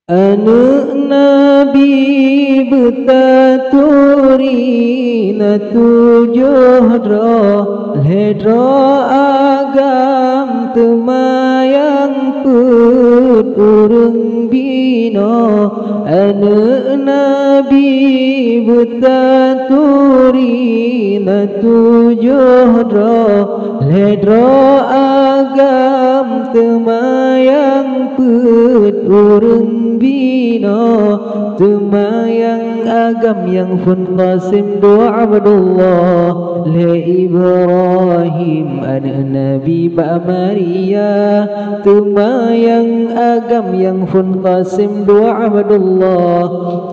Anak Nabi betaturi na tujuh ledro agam temayang put urung bino. Anak Nabi betaturi na tujuh ledro agam temayang put urung bino. Temayang agam yang pun Qasim doa Abdullah le Ibrahim anak Nabi ba Maria. Temayang agam yang pun Qasim doa Abdullah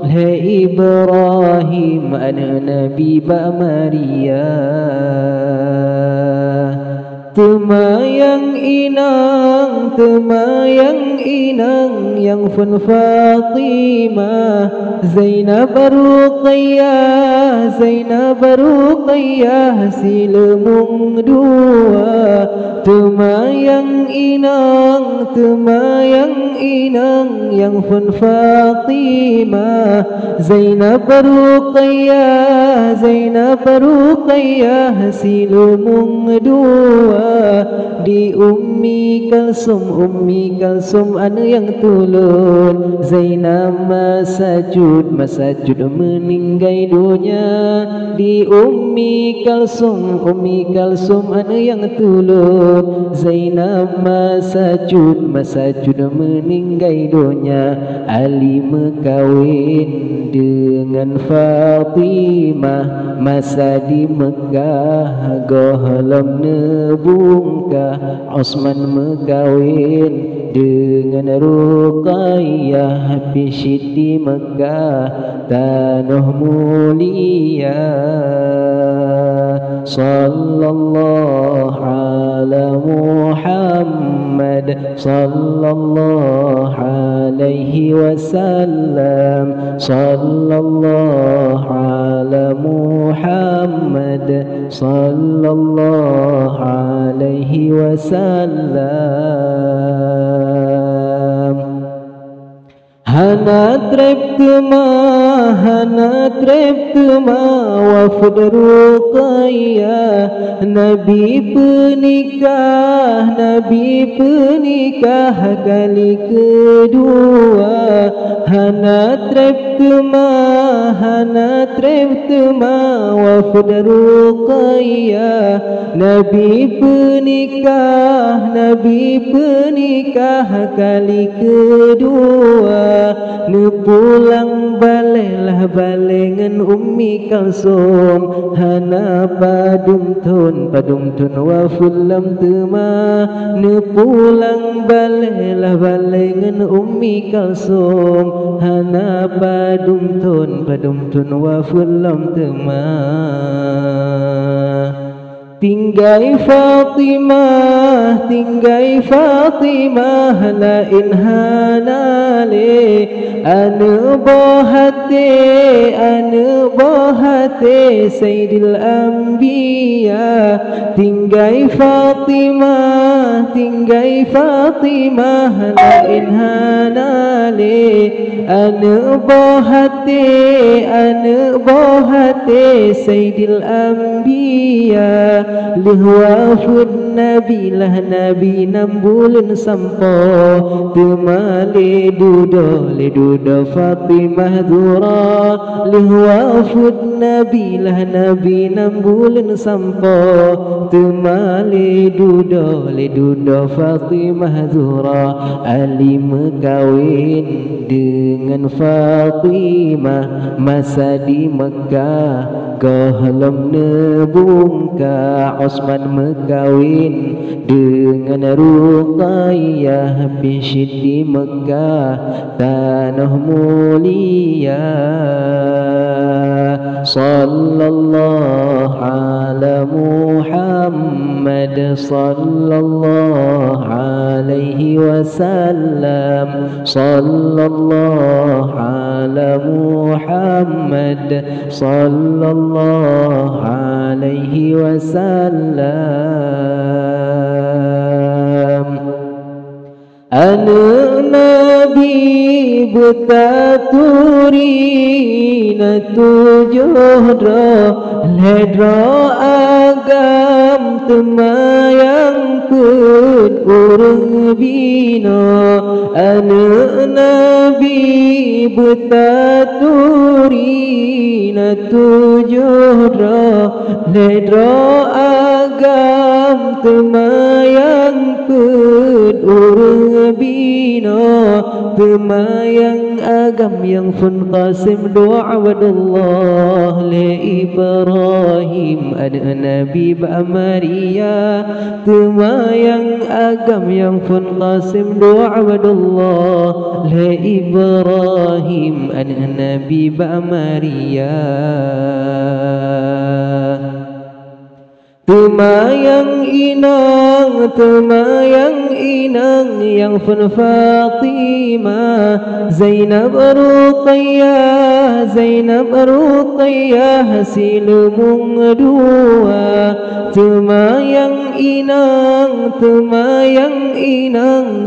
le Ibrahim anak Nabi ba Maria. Temayang inang yang pun Fatimah Zainab Ruqayyah silemung dua. Temayang inang yang pun Fatimah Zainab Ruqayyah silemung dua. Di Ummi Kalsum anu yang tulun Zainab masajud meninggai dunia. Di Ummi Kalsum anu yang tulun Zainab masajud meninggai dunia. Ali mekawin dengan Fatimah masa di Mekah gohlom nebungkah. Osman mekawin dengan Ruqayyah pisyid di Mekah tanah mulia. Sallallahu ala Muhammad sallallahu alaihi wasallam. Sallallahu ala Muhammad sallallahu alaihi wasallam. Hana trep tema wafud Ruqayyah Nabi penikah kali kedua. Hana trep tema wafud Ruqayyah Nabi penikah kali kedua. Pulang balelah balengan Ummi Kalsum hana padumtun wa fulam tema. Pulang balelah balengan Ummi Kalsum hana padumtun wa fulam tema. Tinggai Fatimah lain hanale anu bohate Sayyidil Anbiya. Tinggai Fatimah lain hanale anu bohate Sayyidil Anbiya. Lihwafud Nabi lah Nabi 6 bulan sampo. Temale dudo Fatimah Zura. Lihwafud Nabi lah Nabi 6 bulan sampo. Temale dudo Fatimah Zura. Ali mekawin dengan Fatimah masa di Mekah gohlom nebungkah. Osman mekawin dengan Ruqayyah pisyid di Mekah tanah mulia. Sallallahu ala Muhammad sallallahu alaihi wasallam. Sallallahu ala Muhammad sallallahu alaihi wasallam. Anak Habib taturi tujuhdro ledro agam temayang pun urung bino anu nabi betaturi tujuhdro ledro agam temayang pun urung bino temayang agam yang fun qasim doa wadullah le Ibrahim ada Nabi ba Maria temayang agam yang fun qasim doa wadullah le Ibrahim ada Nabi ba Maria temayang inang yang fun Fatimah Zainab Ruqayyah silumung dua temayang inang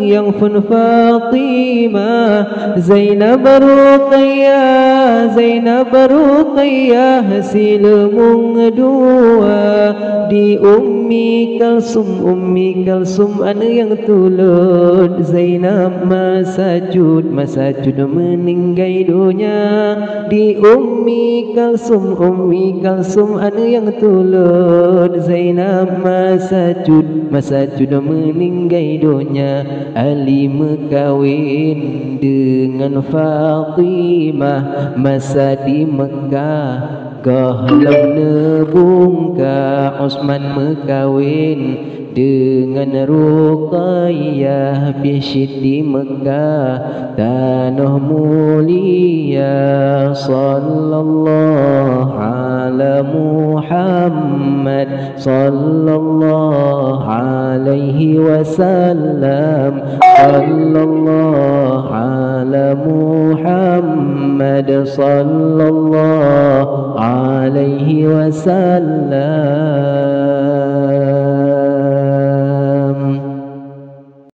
yang fun Fatimah Zainab Ruqayyah silumung dua di Ummi Kalsum anu yang tulud Zainab masajud meninggai dunia di Ummi Kalsum anu yang tulud Zainab masajud meninggai dunia Ali mekawin dengan Fatimah masa di Mekah Kahlam nebungka Osman mekawin dengan Ruqayyah bisyid di Mekah tanah mulia sallallahu ala Muhammad sallallahu alaihi wasallam sallallahu ala Muhammad sallallahu alaihi wasallam